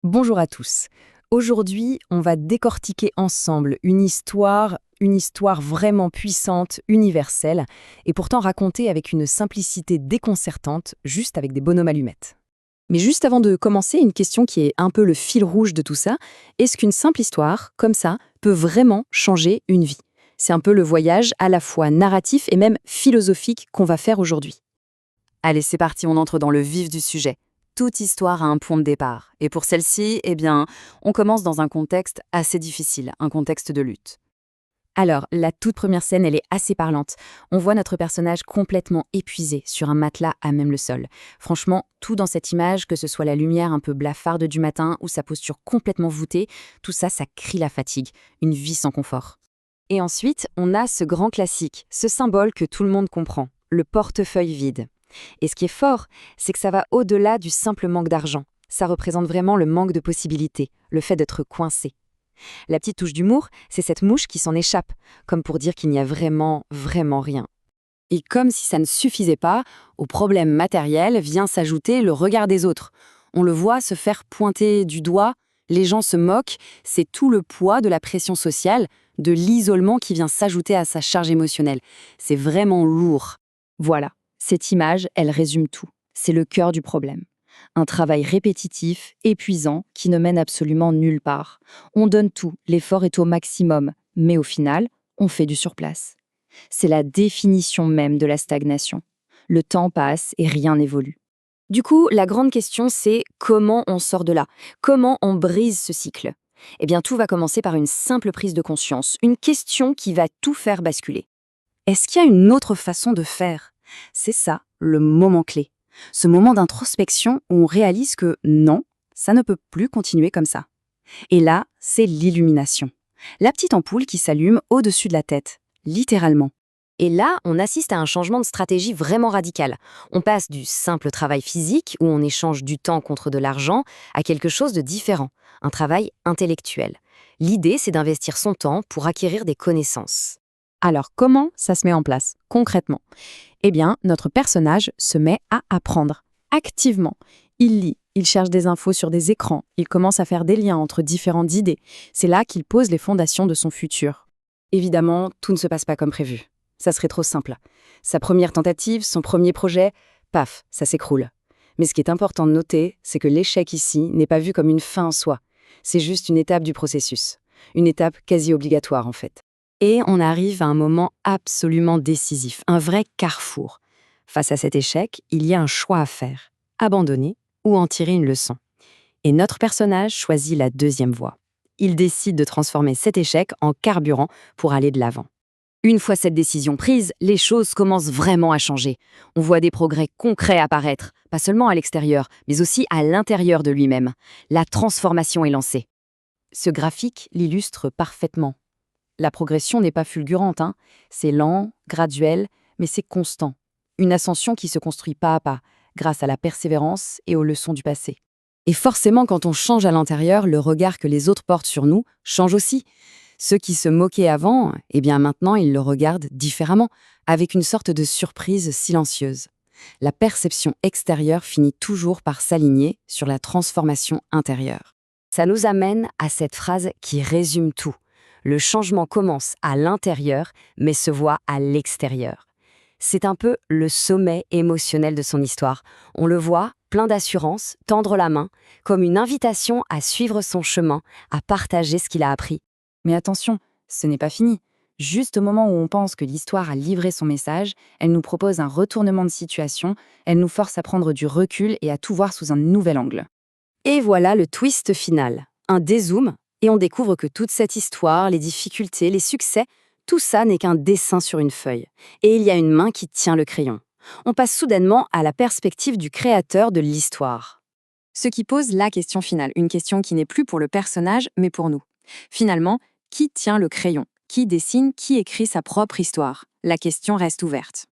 Bonjour à tous. Aujourd'hui, on va décortiquer ensemble une histoire vraiment puissante, universelle, et pourtant racontée avec une simplicité déconcertante, juste avec des bonhommes allumettes. Mais juste avant de commencer, une question qui est un peu le fil rouge de tout ça, est-ce qu'une simple histoire, comme ça, peut vraiment changer une vie? C'est un peu le voyage à la fois narratif et même philosophique qu'on va faire aujourd'hui. Allez, c'est parti, on entre dans le vif du sujet. Toute histoire a un point de départ. Et pour celle-ci, on commence dans un contexte assez difficile, un contexte de lutte. Alors, la toute première scène, elle est assez parlante. On voit notre personnage complètement épuisé sur un matelas à même le sol. Franchement, tout dans cette image, que ce soit la lumière un peu blafarde du matin ou sa posture complètement voûtée, tout ça, ça crie la fatigue, une vie sans confort. Et ensuite, on a ce grand classique, ce symbole que tout le monde comprend, le portefeuille vide. Et ce qui est fort, c'est que ça va au-delà du simple manque d'argent. Ça représente vraiment le manque de possibilités, le fait d'être coincé. La petite touche d'humour, c'est cette mouche qui s'en échappe, comme pour dire qu'il n'y a vraiment, vraiment rien. Et comme si ça ne suffisait pas, au problème matériel vient s'ajouter le regard des autres. On le voit se faire pointer du doigt, les gens se moquent, c'est tout le poids de la pression sociale, de l'isolement qui vient s'ajouter à sa charge émotionnelle. C'est vraiment lourd. Voilà, cette image, elle résume tout. C'est le cœur du problème. Un travail répétitif, épuisant, qui ne mène absolument nulle part. On donne tout, l'effort est au maximum, mais au final, on fait du surplace. C'est la définition même de la stagnation. Le temps passe et rien n'évolue. Du coup, la grande question, c'est comment on sort de là? Comment on brise ce cycle? Eh bien, tout va commencer par une simple prise de conscience, une question qui va tout faire basculer. Est-ce qu'il y a une autre façon de faire? C'est ça, le moment clé. Ce moment d'introspection où on réalise que non, ça ne peut plus continuer comme ça. Et là, c'est l'illumination. La petite ampoule qui s'allume au-dessus de la tête, littéralement. Et là, on assiste à un changement de stratégie vraiment radical. On passe du simple travail physique, où on échange du temps contre de l'argent, à quelque chose de différent, un travail intellectuel. L'idée, c'est d'investir son temps pour acquérir des connaissances. Alors, comment ça se met en place, concrètement? Eh bien, notre personnage se met à apprendre, activement. Il lit, il cherche des infos sur des écrans, il commence à faire des liens entre différentes idées. C'est là qu'il pose les fondations de son futur. Évidemment, tout ne se passe pas comme prévu. Ça serait trop simple. Sa première tentative, son premier projet, paf, ça s'écroule. Mais ce qui est important de noter, c'est que l'échec ici n'est pas vu comme une fin en soi. C'est juste une étape du processus. Une étape quasi obligatoire, en fait. Et on arrive à un moment absolument décisif, un vrai carrefour. Face à cet échec, il y a un choix à faire. Abandonner ou en tirer une leçon. Et notre personnage choisit la deuxième voie. Il décide de transformer cet échec en carburant pour aller de l'avant. Une fois cette décision prise, les choses commencent vraiment à changer. On voit des progrès concrets apparaître, pas seulement à l'extérieur, mais aussi à l'intérieur de lui-même. La transformation est lancée. Ce graphique l'illustre parfaitement. La progression n'est pas fulgurante, hein. C'est lent, graduel, mais c'est constant. Une ascension qui se construit pas à pas, grâce à la persévérance et aux leçons du passé. Et forcément, quand on change à l'intérieur, le regard que les autres portent sur nous change aussi. Ceux qui se moquaient avant, eh bien maintenant, ils le regardent différemment, avec une sorte de surprise silencieuse. La perception extérieure finit toujours par s'aligner sur la transformation intérieure. Ça nous amène à cette phrase qui résume tout. Le changement commence à l'intérieur, mais se voit à l'extérieur. C'est un peu le sommet émotionnel de son histoire. On le voit, plein d'assurance, tendre la main, comme une invitation à suivre son chemin, à partager ce qu'il a appris. Mais attention, ce n'est pas fini. Juste au moment où on pense que l'histoire a livré son message, elle nous propose un retournement de situation, elle nous force à prendre du recul et à tout voir sous un nouvel angle. Et voilà le twist final. Un dézoom, et on découvre que toute cette histoire, les difficultés, les succès, tout ça n'est qu'un dessin sur une feuille. Et il y a une main qui tient le crayon. On passe soudainement à la perspective du créateur de l'histoire. Ce qui pose la question finale, une question qui n'est plus pour le personnage, mais pour nous. Finalement, qui tient le crayon? Qui dessine? Qui écrit sa propre histoire? La question reste ouverte.